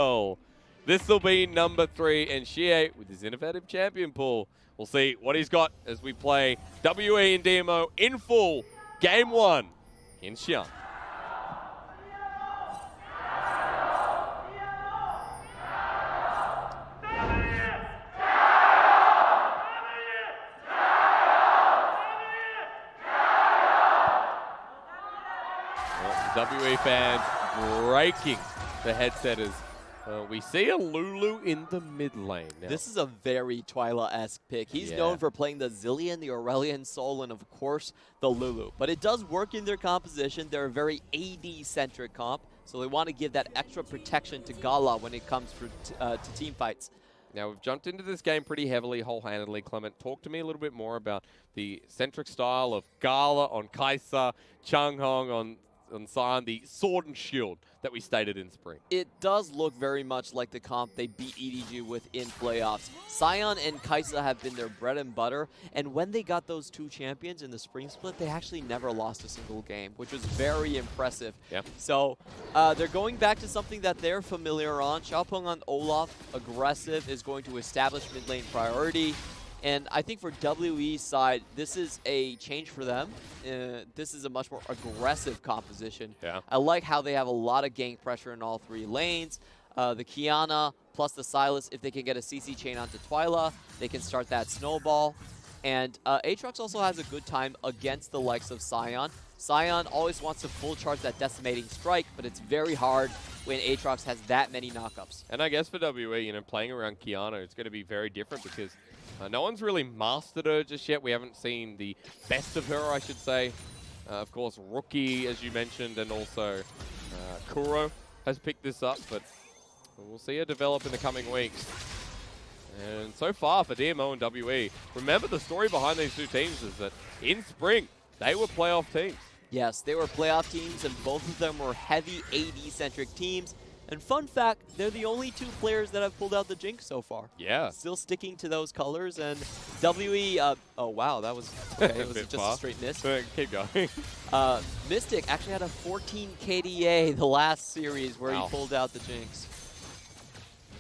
well. This will be number 3, and xiye with his innovative champion pool. We'll see what he's got as we play WE and DMO in full. Game 1 in Xi'an. WE fans breaking the headset as we see a Lulu in the mid lane now. This is a very Twila-esque pick. He's known for playing the Zilean, the Aurelion Soul, and of course the Lulu. But it does work in their composition. They're a very AD-centric comp, so they want to give that extra protection to GALA when it comes to team fights. Now, we've jumped into this game pretty heavily, whole-handedly. Clement, talk to me a little bit more about the centric style of GALA on Kai'Sa, Chanhong on Sion, the sword and shield that we stated in spring. It does look very much like the comp they beat EDG with in playoffs. Sion and Kai'Sa have been their bread and butter, and when they got those 2 champions in the spring split, they actually never lost a single game, which was very impressive. Yeah. So they're going back to something that they're familiar on. Xiaopeng on Olaf, aggressive, is going to establish mid lane priority. And I think for WE's side, this is a change for them. This is a much more aggressive composition. Yeah. I like how they have a lot of gank pressure in all 3 lanes. The Qiyana plus the Sylas, if they can get a CC chain onto Twila, they can start that snowball. And Aatrox also has a good time against the likes of Sion. Sion always wants to full charge that decimating strike, but it's very hard when Aatrox has that many knockups. And I guess for WE, you know, playing around Qiyana, it's going to be very different because no one's really mastered her just yet. We haven't seen the best of her, I should say. Of course, Rookie, as you mentioned, and also Kuro has picked this up, but we'll see her develop in the coming weeks. And so far for DMO and WE, remember the story behind these 2 teams is that in spring, they were playoff teams. Yes, they were playoff teams, and both of them were heavy AD-centric teams. And fun fact, they're the only 2 players that have pulled out the Jinx so far. Yeah. Still sticking to those colors, and WE, oh wow, that was, okay, it was just a straight miss. Keep going. Mystic actually had a 14 KDA the last series where he pulled out the Jinx.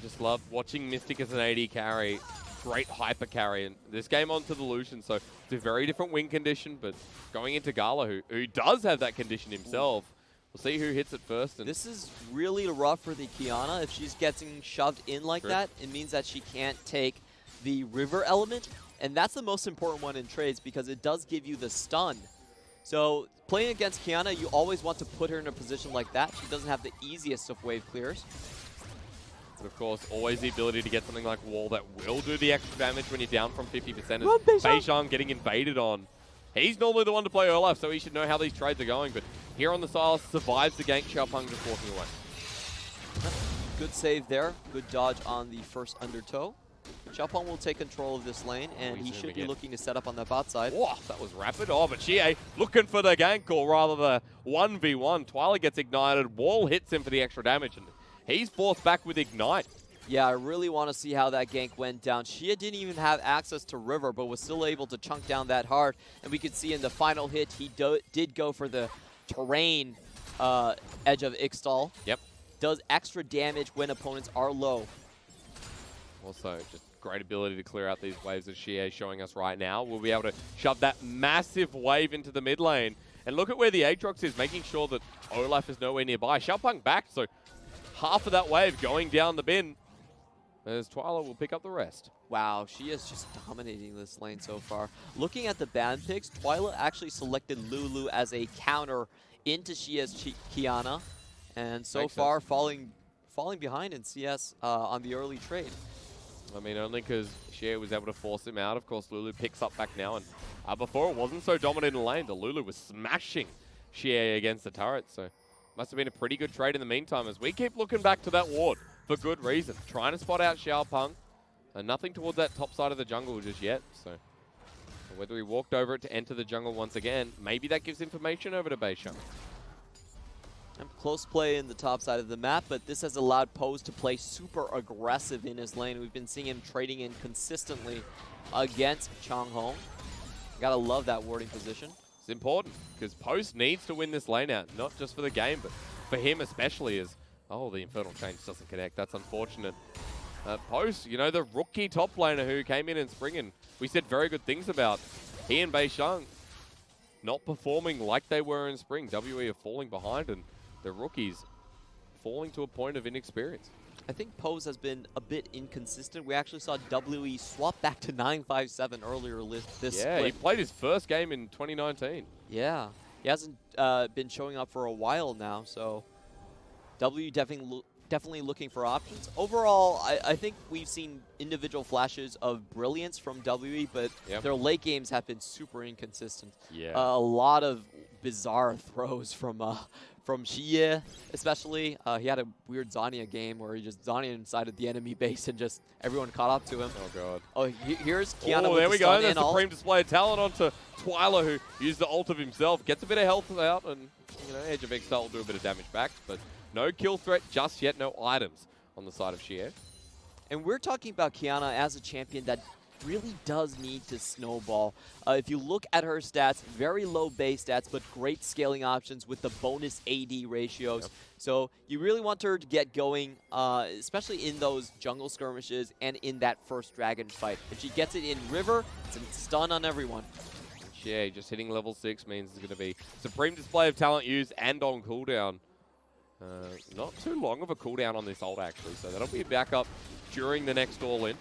Just love watching Mystic as an AD carry. Great hyper carry, and this game onto the Lucian, so it's a very different win condition, but going into GALA, who does have that condition himself. We'll see who hits it first. And this is really rough for the Qiyana. If she's getting shoved in like that, it means that she can't take the river element, and that's the most important one in trades because it does give you the stun. So playing against Qiyana, you always want to put her in a position like that. She doesn't have the easiest of wave clears. But of course, always the ability to get something like Wall that will do the extra damage when you're down from 50%. beishang getting invaded on. He's normally the one to play Olaf, so he should know how these trades are going. But here on the Sylas, survives the gank. Xiaopeng just walking away. Good save there. Good dodge on the first undertow. Xiaopeng will take control of this lane, and he should be looking to set up on the bot side. Whoa, that was rapid. Oh, but xiye looking for the gank, or rather the 1v1. Twila gets ignited. Wall hits him for the extra damage, and he's forced back with Ignite. Yeah, I really want to see how that gank went down. Xiye didn't even have access to River, but was still able to chunk down that hard. And we could see in the final hit, he did go for the terrain edge of EpicLOL. Yep. Does extra damage when opponents are low. Also, just great ability to clear out these waves that xiye is showing us right now. We'll be able to shove that massive wave into the mid lane. And look at where the Aatrox is, making sure that Olaf is nowhere nearby. Xiaopeng back, so half of that wave going down the bin. As Twila will pick up the rest. Wow, she is just dominating this lane so far. Looking at the ban picks, Twila actually selected Lulu as a counter into Xiye's Qiyana, and so far falling behind in CS on the early trade. I mean, only because xiye was able to force him out. Of course, Lulu picks up back now, and before it wasn't so dominant in the lane. The Lulu was smashing xiye against the turret, so must have been a pretty good trade in the meantime as we keep looking back to that ward. For good reason. Trying to spot out Xiaopeng. And nothing towards that top side of the jungle just yet. So whether we walked over it to enter the jungle once again, maybe that gives information over to beishang. Close play in the top side of the map, but this has allowed Pose to play super aggressive in his lane. We've been seeing him trading in consistently against Chanhong. Gotta love that warding position. It's important because Pose needs to win this lane out, not just for the game, but for him especially, as Oh, the Infernal Change doesn't connect. That's unfortunate. Post, you know, the rookie top laner who came in spring, and we said very good things about. He and beishang not performing like they were in spring. WE are falling behind, and the rookies falling to a point of inexperience. I think Pose has been a bit inconsistent. We actually saw WE swap back to 9-5-7 earlier this Yeah, split. he played his first game in 2019. Yeah, he hasn't been showing up for a while now, so W definitely looking for options. Overall, I think we've seen individual flashes of brilliance from WE, but their late games have been super inconsistent. Yeah. A lot of bizarre throws from Xiye, especially. He had a weird Zania game where he just Zania inside of the enemy base and just everyone caught up to him. Oh, God. Oh, here's Kiana Oh, with there the we stun go. in The Supreme display of talent onto Twila, who used the ult of himself. Gets a bit of health out, and, you know, Edge of Exile will do a bit of damage back. But no kill threat just yet. No items on the side of xiye. And we're talking about Kiana as a champion that really does need to snowball. If you look at her stats, very low base stats, but great scaling options with the bonus AD ratios. Yep. So you really want her to get going, especially in those jungle skirmishes and in that first dragon fight. If she gets it in river, it's a stun on everyone. xiye just hitting level 6 means it's going to be Supreme display of talent used and on cooldown. Not too long of a cooldown on this ult, actually, so that'll be a backup during the next all-in.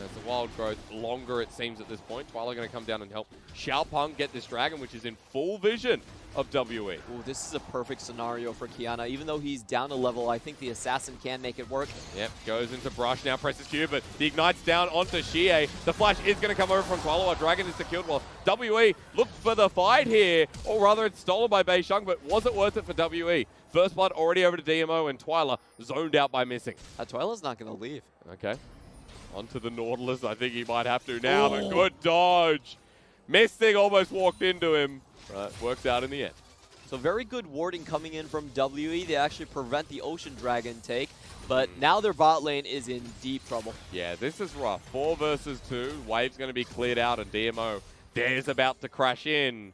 It's a wild growth, longer it seems at this point. Twila going to come down and help Xiaopeng get this dragon, which is in full vision of WE. Ooh, this is a perfect scenario for Kiana. Even though he's down a level, I think the assassin can make it work. Yep, goes into brush, now presses Q, but the ignite's down onto xiye. The flash is going to come over from Twila while Dragon is secured. While WE look for the fight here, or rather it's stolen by beishang, but was it worth it for WE? First blood already over to DMO, and Twila zoned out by missing. Twila's not going to leave. Okay. Onto the Nautilus. I think he might have to now, but good dodge. Mystic almost walked into him. Works out in the end. So very good warding coming in from WE. They actually prevent the Ocean Dragon take, but now their bot lane is in deep trouble. Yeah, this is rough. 4 versus 2. Wave's going to be cleared out, and DMO there's about to crash in.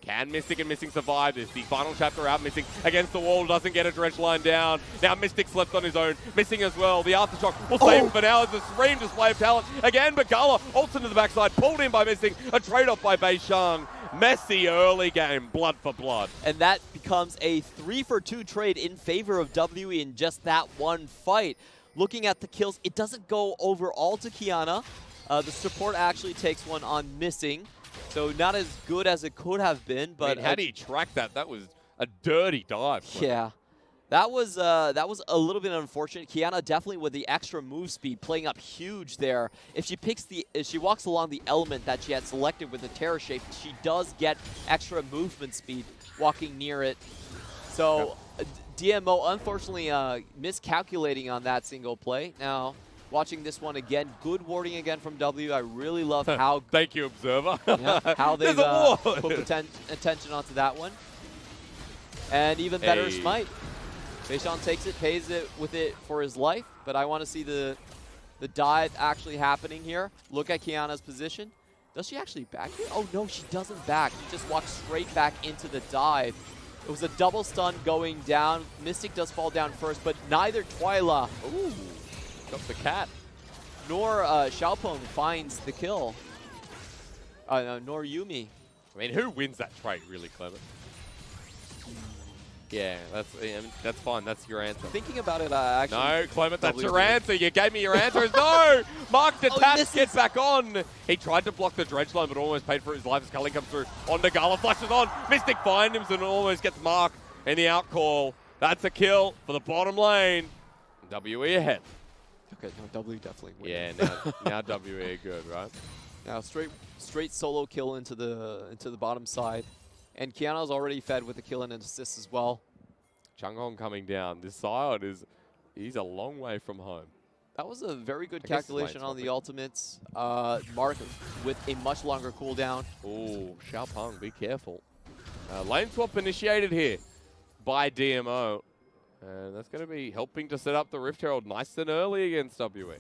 Can Mystic and Missing survive this? The final chapter out, Missing against the wall, doesn't get a dredge line down. Now Mystic's left on his own, Missing as well. The aftershock will save him for now as a Supreme display of talent again, but GALA ults into the backside, pulled in by Missing, a trade-off by beishang. Messy early game, blood for blood. And that becomes a 3-for-2 trade in favor of WE in just that one fight. Looking at the kills, it doesn't go over all to Kiana. The support actually takes one on Missing. So not as good as it could have been, but I mean, how do you track that? That was a dirty dive. Yeah, that was a little bit unfortunate. Kiana definitely with the extra move speed, playing up huge there. If she walks along the element that she had selected with the Terror shape, she does get extra movement speed walking near it. So DMO unfortunately miscalculating on that single play. Now, watching this one again, good warding again from W. I really love how thank you, Observer. how they've put attention onto that one. And even better smite. beishang takes it, pays it with it for his life, but I want to see the dive actually happening here. Look at Kiana's position. Does she actually back it? Oh no, she doesn't back. She just walks straight back into the dive. It was a double stun going down. Mystic does fall down first, but neither Twila The cat. nor Xiaopeng finds the kill. Nor Yuumi. I mean, who wins that trade, really, Clever? Yeah, that's fine. That's your answer. Thinking about it, actually... No, Clement, that's your answer. You gave me your answer. No! Mark detached, gets back on. He tried to block the dredge line, but almost paid for his life as Cully comes through. On to GALA, flashes on. Mystic finds him and almost gets Mark in the outcall. That's a kill for the bottom lane. WE ahead. Okay, no, W definitely wins. Yeah, now WE good, right? Now straight solo kill into the bottom side. And Kiana's already fed with a kill and an assist as well. Chanhong coming down. This side he's a long way from home. That was a very good calculation on the ultimates. Mark with a much longer cooldown. Ooh, Xiaopeng, be careful. Lane swap initiated here by DMO. And that's going to be helping to set up the Rift Herald nice and early against WE.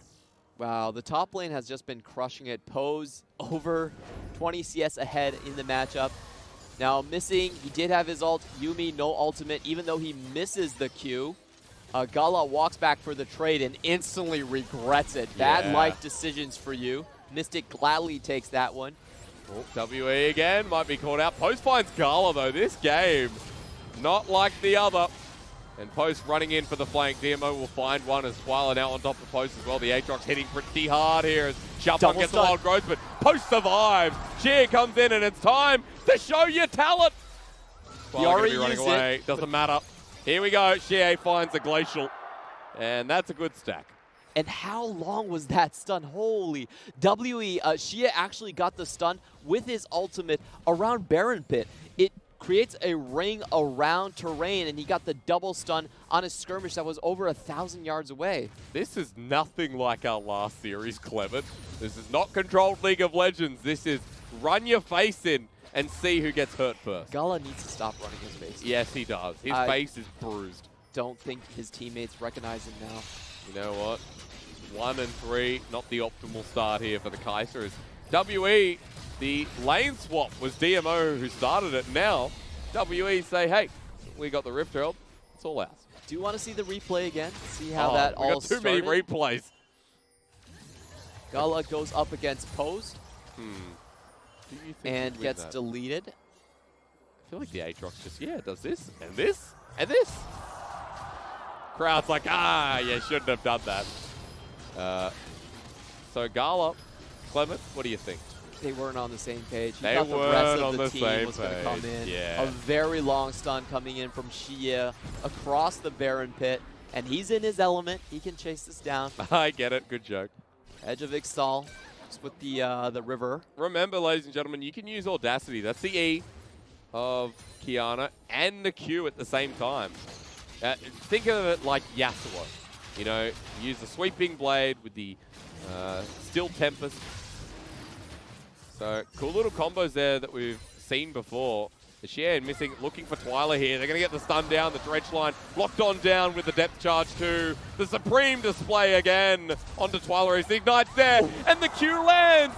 Wow, the top lane has just been crushing it. Pose over 20 CS ahead in the matchup. Now Missing, he did have his ult. Yuumi, no ultimate, even though he misses the Q. GALA walks back for the trade and instantly regrets it. Bad Yeah. life decisions for you. Mystic gladly takes that one. Oh, WE again, might be caught out. Post finds GALA though. This game, not like the other. And Post running in for the flank. DMO will find one as Twila now on top of Post as well. The Aatrox hitting pretty hard here as Xiaopeng gets the wild growth, but Post survives. Xiye comes in and it's time to show your talent. He already running used away. it. Doesn't matter. Here we go. Xiye finds the Glacial. And that's a good stack. And how long was that stun? Holy. Xiye actually got the stun with his ultimate around Baron Pit. It creates a ring around terrain, and he got the double stun on a skirmish that was over 1,000 yards away. This is nothing like our last series, Clement. This is not controlled League of Legends. This is run your face in and see who gets hurt first. GALA needs to stop running his face. Yes, he does. His face is bruised. Don't think his teammates recognize him now. You know what? 1 and 3, not the optimal start here for the Kaiser. As WE, the lane swap was DMO who started it. Now, WE say, hey, we got the Rift Herald. It's all ours. Do you want to see the replay again? See how that all got too many replays. GALA goes up against Pose Do you think and he'd win gets that? deleted. I feel like the Aatrox just, does this, and this, and this. Crowd's like, you shouldn't have done that. So GALA, Clement, what do you think? They weren't on the same page. He They thought the rest weren't of on the the team same was going to come in. Yeah. A very long stun coming in from Xiye across the Baron Pit, and he's in his element. He can chase this down. I get it. Good joke. Edge of Ixtal, just with the river. Remember, ladies and gentlemen, you can use Audacity. That's the E of Qiyana and the Q at the same time. Think of it like Yasuo. You know, use the Sweeping Blade with the Still Tempest. So, cool little combos there that we've seen before. The Xiye missing, looking for Twila here. They're going to get the stun down, the dredge line locked on down with the depth charge too. The Supreme display again onto Twila as the ignites there, and the Q lands.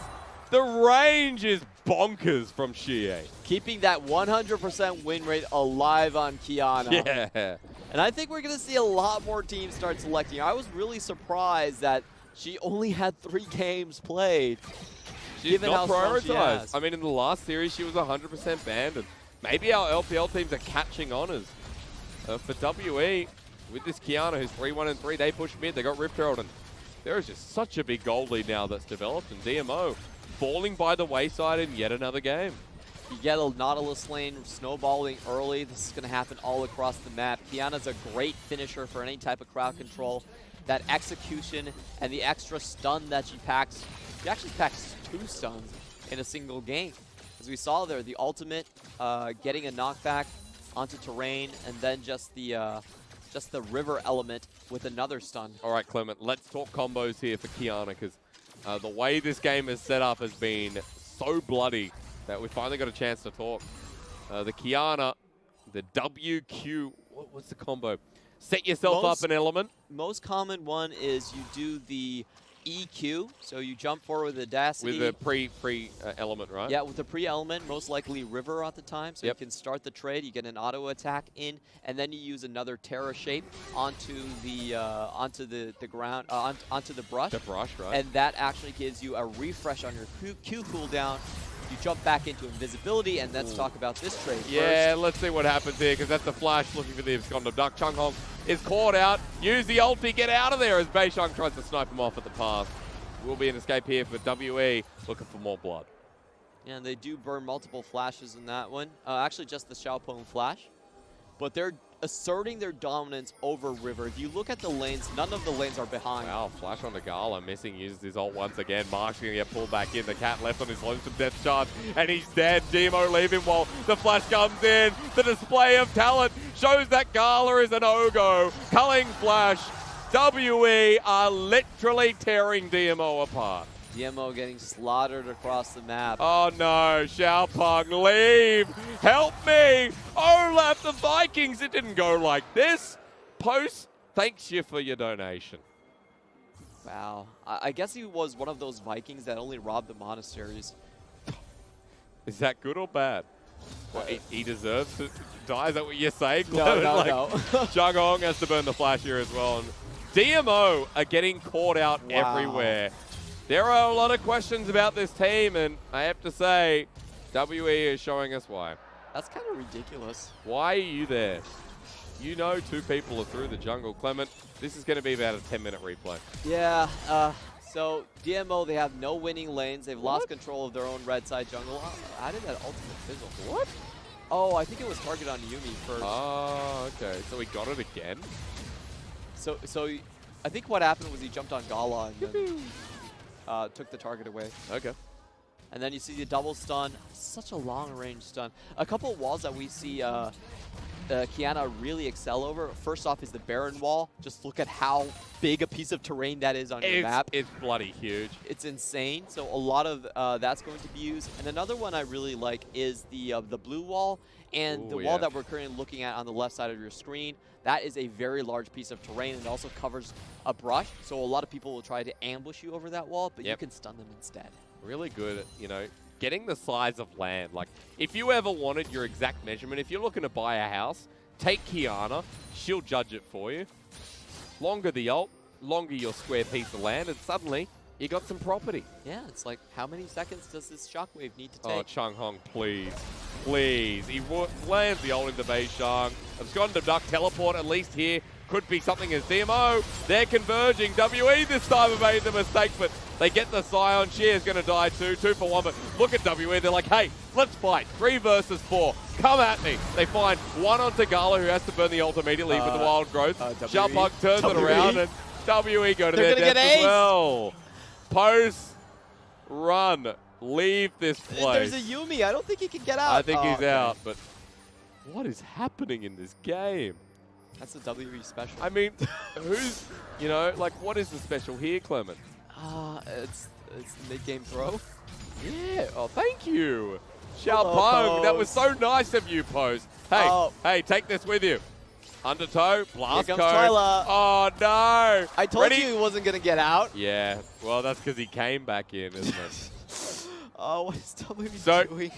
The range is bonkers from Xiye. Keeping that 100% win rate alive on Qiyana. Yeah. And I think we're going to see a lot more teams start selecting. I was really surprised that she only had 3 games played. She's not strong she prioritized. has. I mean, in the last series, she was 100% banned, and maybe our LPL teams are catching on as for WE with this Qiyana, who's 3-1 and 3. They push mid. They got Rift Herald, and there is just such a big gold lead now that's developed, and DMO falling by the wayside in yet another game. You get a Nautilus lane snowballing early. This is going to happen all across the map. Qiyana's a great finisher for any type of crowd control. That execution and the extra stun that she packs. She actually packs 2 stuns in a single game. As we saw there, the ultimate getting a knockback onto terrain, and then just the river element with another stun. All right, Clement, let's talk combos here for Qiyana, because the way this game is set up has been so bloody that we finally got a chance to talk. The Qiyana, the WQ, what's the combo? Set yourself up an element. Most common one is you do the EQ, so you jump forward with Audacity. With the pre element, right? Yeah, with the pre-element, most likely River at the time, so Yep. you can start the trade, you get an auto attack in, and then you use another Terra shape onto the ground, onto the brush. The brush, right? And that actually gives you a refresh on your Q cooldown. You jump back into invisibility, and let's talk about this trade Yeah, first. let's see what happens here, because that's the Flash looking for the abscond duck. Chanhong is caught out. Use the ulti, get out of there as Beishang tries to snipe him off at the pass. Will be an escape here for WE, looking for more blood. Yeah, and they do burn multiple flashes in that one. Actually, just the Xiaopeng flash. But they're asserting their dominance over River. If you look at the lanes, none of the lanes are behind. Wow, Flash on the GALA, missing, uses his ult once again. Mark's going to get pulled back in. The cat left on his lonesome death charge, and he's dead. Demo leave him while the Flash comes in. The display of talent shows that GALA is an Ogo. Culling Flash. WE are literally tearing DMO apart. DMO getting slaughtered across the map. Oh no, Xiaopeng, leave! Help me! Olaf, the Vikings! It didn't go like this. Post, thanks you for your donation. Wow. I guess he was one of those Vikings that only robbed the monasteries. Is that good or bad? Well, he deserves to die. Is that what you're saying? No, no, like, no. Chanhong has to burn the flash here as well. And DMO are getting caught out everywhere. There are a lot of questions about this team, and I have to say, WE is showing us why. That's kind of ridiculous. Why are you there? You know 2 people are through the jungle. Clement, this is going to be about a 10-minute replay. Yeah, so DMO, they have no winning lanes. They've lost control of their own red side jungle. How did that ultimate fizzle? What? Oh, I think it was target on Yuumi first. Oh, okay. So he got it again? So I think what happened was he jumped on GALA and then took the target away. Okay. And then you see the double stun. Such a long-range stun. A couple of walls that we see Qiyana really excel over. First off is the Baron wall. Just look at how big a piece of terrain that is on your map. It's bloody huge. It's insane. So a lot of that's going to be used. And another one I really like is the blue wall and the wall that we're currently looking at on the left side of your screen. That is a very large piece of terrain, and it also covers a brush. So a lot of people will try to ambush you over that wall, but you can stun them instead. Really good at, you know, getting the size of land. Like, if you ever wanted your exact measurement, if you're looking to buy a house, take Qiyana. She'll judge it for you. Longer the ult, longer your square piece of land, and suddenly you got some property. Yeah, it's like, how many seconds does this shockwave need to take? Oh, Chanhong, please. Please. He lands the ult into beishang. It's gone to duck teleport, at least here. Could be something as DMO. They're converging. WE this time have made the mistake, but they get the Sion. Xiye is going to die too. 2 for 1, but look at WE. They're like, hey, let's fight. 3 versus 4. Come at me. They find one onto GALA, who has to burn the ult immediately with the wild growth. Xiaopeng turns it around, and WE go to their death as well. Post, run, leave this place. There's a Yuumi. I don't think he can get out. I think he's out, but what is happening in this game? That's a WE special. I mean, who's, you know, like, what is the special here, Clement? It's mid-game throw. Yeah, oh, thank you. Xiaopeng, that was so nice of you, Pose. Hey, hey, take this with you. Undertow, blast code. Twila. Oh, no. I told you he wasn't going to get out. Yeah, well, that's because he came back in, isn't it? Oh, what is WE doing?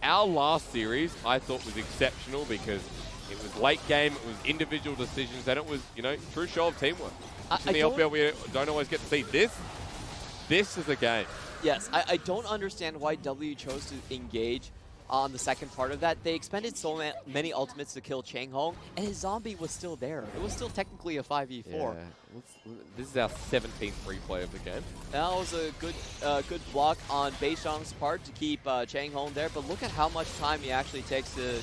Our last series, I thought, was exceptional because it was late game, it was individual decisions, and it was, you know, true show of teamwork. In the LPL, we don't always get to see this. This is a game. Yes, I don't understand why W chose to engage on the second part of that. They expended so many ultimates to kill Chanhong, and his zombie was still there. It was still technically a 5v4. Yeah. This is our 17th replay of the game. That was a good block on beishang's part to keep Chanhong there, but look at how much time he actually takes to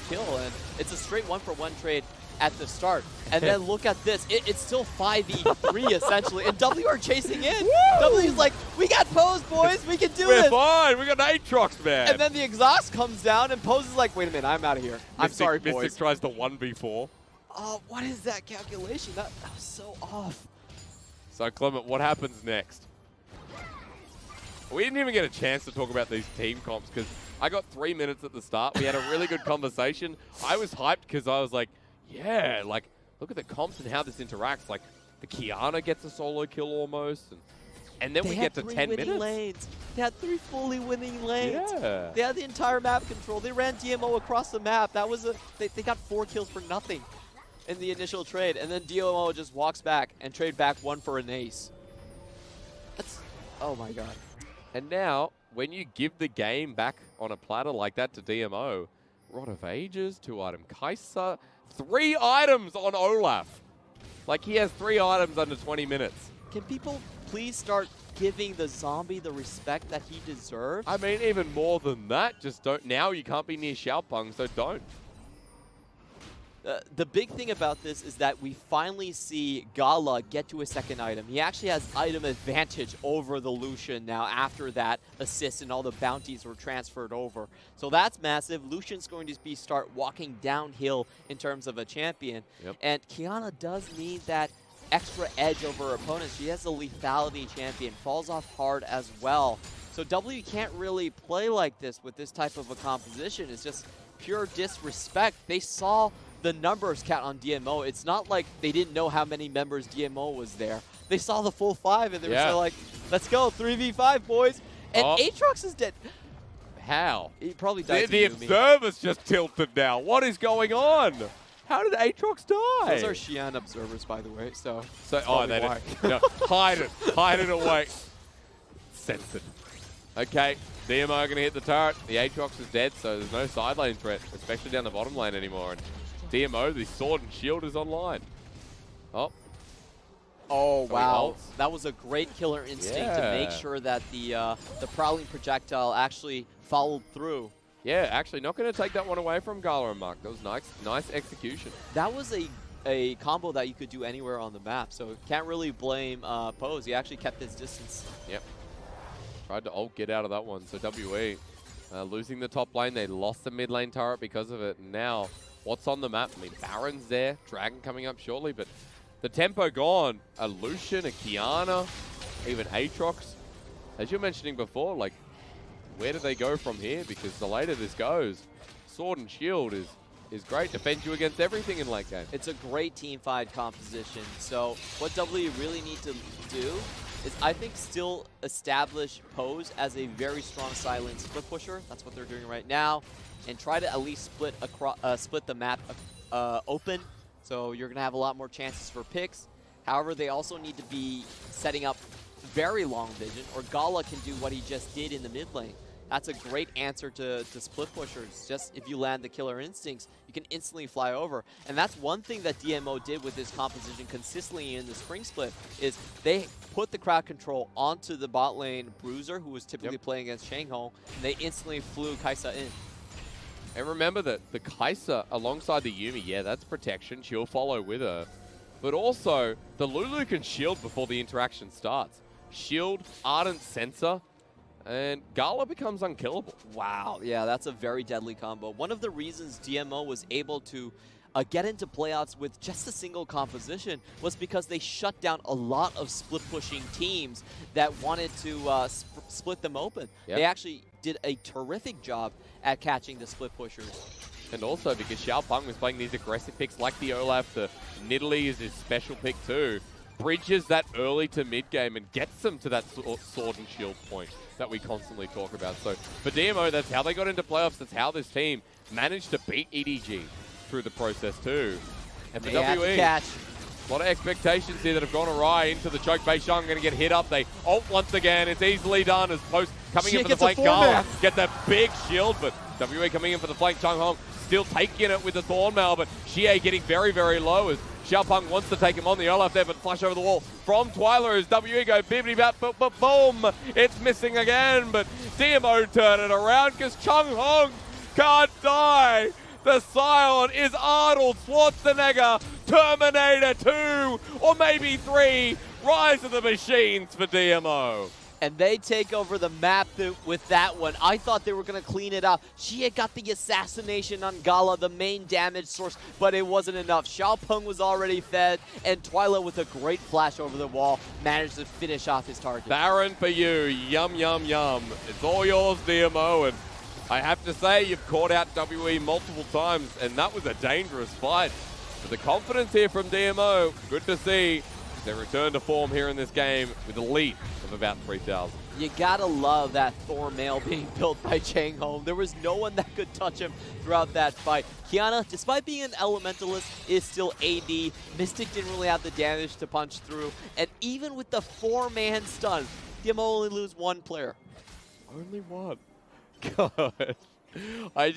kill, and it's a straight 1-for-1 trade at the start. And then look at this. It's still 5v3 essentially, and W are chasing in. W's like, we got Pose, boys. We can do this. We're fine. We got Aatrox, man. And then the exhaust comes down, and Pose is like, wait a minute, I'm out of here. I'm sorry, boys. Mystic tries to 1v4. Oh, what is that calculation? That was so off. So, Clement, what happens next? We didn't even get a chance to talk about these team comps because I got 3 minutes at the start. We had a really good conversation. I was hyped because I was like, yeah, like, look at the comps and how this interacts. Like, the Qiyana gets a solo kill almost, and then we get to 10 minutes. Lanes. They had 3 fully winning lanes. Yeah. They had the entire map control. They ran DMO across the map. That was they got 4 kills for nothing in the initial trade, and then DMO just walks back and trade back 1 for an ace. That's, oh my god. And now, when you give the game back on a platter like that to DMO, Rod of Ages, 2-item Kai'Sa, 3 items on Olaf. Like, he has 3 items under 20 minutes. Can people please start giving the zombie the respect that he deserves? I mean, even more than that, just don't. Now you can't be near Xiaopeng, so don't. The big thing about this is that we finally see GALA get to a second item. He actually has item advantage over the Lucian now after that assist and all the bounties were transferred over. So that's massive. Lucian's going to start walking downhill in terms of a champion. Yep. And Qiyana does need that extra edge over her opponents. She has a lethality champion, falls off hard as well. So W can't really play like this with this type of a composition. It's just pure disrespect. They saw the numbers count on DMO. It's not like they didn't know how many members DMO was there. They saw the full 5 and they were so like, let's go, 3v5, boys. And Aatrox is dead. How? He probably died The to Yumi. observer's just tilted now. What is going on? How did Aatrox die? Those are Xian observers, by the way, so oh, they no, hide it away. Censored. Okay, DMO are going to hit the turret. The Aatrox is dead, so there's no side lane threat, especially down the bottom lane anymore. And DMO, the sword and shield is online. Oh, wow. ults. That was a great killer instinct to make sure that the prowling projectile actually followed through. Yeah, actually not going to take that one away from GALA and Mark. That was nice execution. That was a combo that you could do anywhere on the map, so can't really blame Pose. He actually kept his distance. Yep. Tried to ult get out of that one. So WE losing the top lane. They lost the mid lane turret because of it. And now, what's on the map? I mean, Baron's there. Dragon coming up shortly, but the tempo gone. A Lucian, a Qiyana, even Aatrox. As you were mentioning before, like, where do they go from here? Because the later this goes, Sword and Shield is great. Defends you against everything in late game. It's a great team fight composition. So what W really need to do is, I think, still establish Pose as a very strong silent split pusher. That's what they're doing right now. And try to at least split the map open. So you're going to have a lot more chances for picks. However, they also need to be setting up very long vision, or GALA can do what he just did in the mid lane. That's a great answer to split pushers. Just if you land the killer instincts, you can instantly fly over. And that's one thing that DMO did with this composition consistently in the spring split, is they put the crowd control onto the bot lane Bruiser, who was typically playing against Chanhong, and they instantly flew Kai'Sa in. And remember that the Kai'Sa alongside the Yuumi, yeah, that's protection. She'll follow with her. But also, the Lulu can shield before the interaction starts. Shield, Ardent Sensor, and GALA becomes unkillable. Wow, yeah, that's a very deadly combo. One of the reasons DMO was able to get into playouts with just a single composition was because they shut down a lot of split-pushing teams that wanted to split them open. Yep. They actually did a terrific job at catching the split pushers. And also because Xiaopeng was playing these aggressive picks like the Olaf, the Nidalee is his special pick too. Bridges that early to mid game and gets them to that sword and shield point that we constantly talk about. So for DMO, that's how they got into playoffs. That's how this team managed to beat EDG through the process too. And for WE, a lot of expectations here that have gone awry into the choke. beishang going to get hit up. They ult once again. It's easily done as Post coming in for the flank. GALA get that big shield, but WE coming in for the flank. Chanhong still taking it with the Thornmail, but xiye getting very, very low as Xiaopeng wants to take him on the Olaf there, but flash over the wall from Twila as WE go bibbity bat, boom! It's missing again, but DMO turn it around because Chanhong can't die. The Scion is Arnold Schwarzenegger, Terminator 2, or maybe 3, Rise of the Machines for DMO. And they take over the map with that one. I thought they were going to clean it up. Xiye got the assassination on GALA, the main damage source, but it wasn't enough. Xiaopeng was already fed, and Twila with a great flash over the wall managed to finish off his target. Baron for you. Yum, yum, yum. It's all yours, DMO, and I have to say you've caught out WE multiple times, and that was a dangerous fight. But the confidence here from DMO, good to see. They return to form here in this game with a lead of about 3,000. You gotta love that Thornmail being built by Chanhong. There was no one that could touch him throughout that fight. Qiyana, despite being an elementalist, is still AD. Mystic didn't really have the damage to punch through. And even with the 4-man stun, DMO only lose one player. Only one? God. I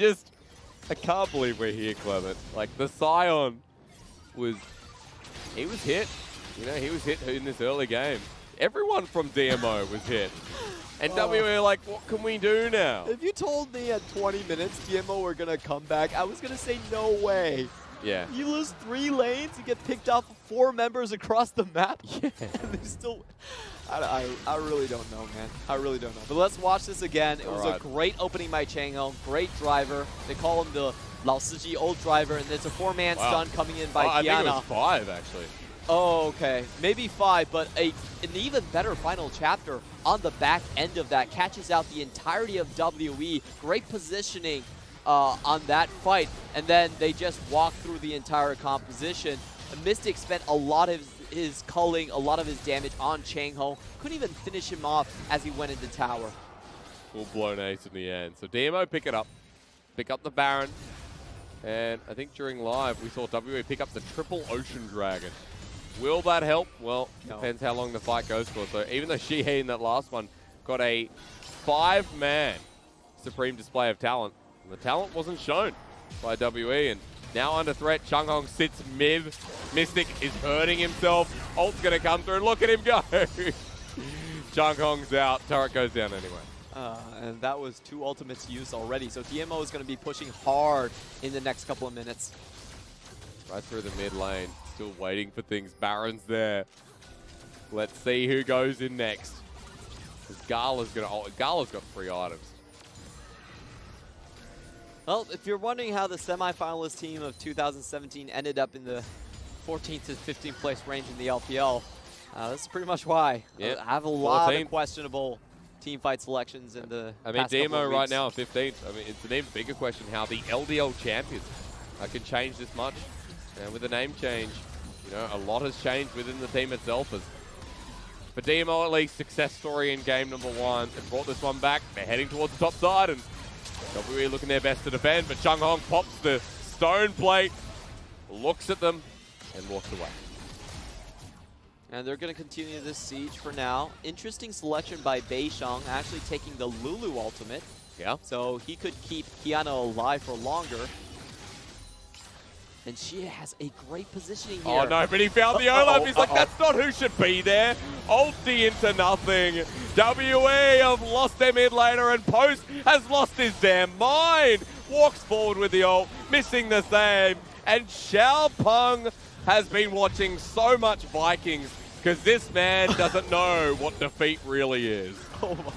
can't believe we're here, Clement. Like, the Scion he was hit. You know, he was hit in this early game. Everyone from DMO was hit. And WE were like, what can we do now? If you told me at 20 minutes DMO were going to come back, I was going to say no way. Yeah. You lose 3 lanes, you get picked off 4 members across the map. Yeah. And they still... I really don't know, man. I really don't know. But let's watch this again. It was a great opening by Chanhong. Great driver. They call him the Lao Siji old driver. And it's a 4-man stun coming in by Qiyana. I think it was 5, actually. Oh, okay. Maybe 5, but an even better final chapter on the back end of that. Catches out the entirety of WE. Great positioning on that fight. And then they just walk through the entire composition. Mystic spent a lot of his culling, a lot of his damage on Chanhong. Couldn't even finish him off as he went into tower. Full-blown ace in the end. So DMO pick it up. Pick up the Baron. And I think during live, we saw WE pick up the triple Ocean Dragon. Will that help? Well, depends how long the fight goes for. So even though Xiye in that last one got a 5-man supreme display of talent, the talent wasn't shown by WE. And now under threat, Chanhong sits mid. Mystic is hurting himself. Ult's going to come through. Look at him go. Changhong's out. Turret goes down anyway. And that was 2 ultimates used already. So DMO is going to be pushing hard in the next couple of minutes. Right through the mid lane. Still waiting for things. Baron's there. Let's see who goes in next. Gala's got 3 items. Well, if you're wondering how the semifinalist team of 2017 ended up in the 14th to 15th place range in the LPL, this is pretty much why. Yep. I have a lot of questionable team fight selections in the past couple of DMO right weeks. now 15th. I mean, it's an even bigger question how the LDL champions can change this much. And with the name change, you know, a lot has changed within the team itself. As for DMO, at least, success story in game number 1. They brought this one back. They're heading towards the top side, and WE looking their best to defend. But Chanhong pops the stone plate, looks at them, and walks away. And they're going to continue this siege for now. Interesting selection by beishang, actually taking the Lulu ultimate. Yeah. So he could keep Qiyana alive for longer. And she has a great positioning here. Oh no, but he found the Olaf. He's like, that's not who should be there. Ulti into nothing. WE have lost their mid laner, and Post has lost his damn mind. Walks forward with the ult, missing the save. And Xiaopeng has been watching so much Vikings because this man doesn't know what defeat really is. Oh my.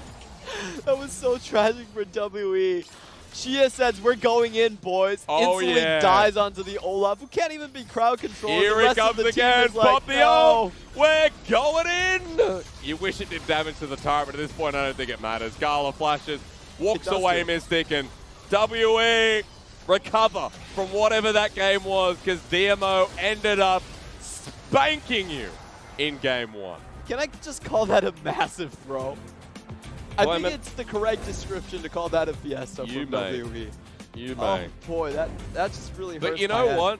That was so tragic for WE. Xiye says, we're going in, boys. Instantly dies onto the Olaf, who can't even be crowd controlled. Here he comes again. Pop the ult. We're going in. You wish it did damage to the turret, but at this point, I don't think it matters. GALA flashes, walks away Mystic, and WE recover from whatever that game was because DMO ended up spanking you in game 1. Can I just call that a massive throw? I think it's the correct description to call that a fiesta from WE. You may. Oh boy, that just really hurts. But you know what?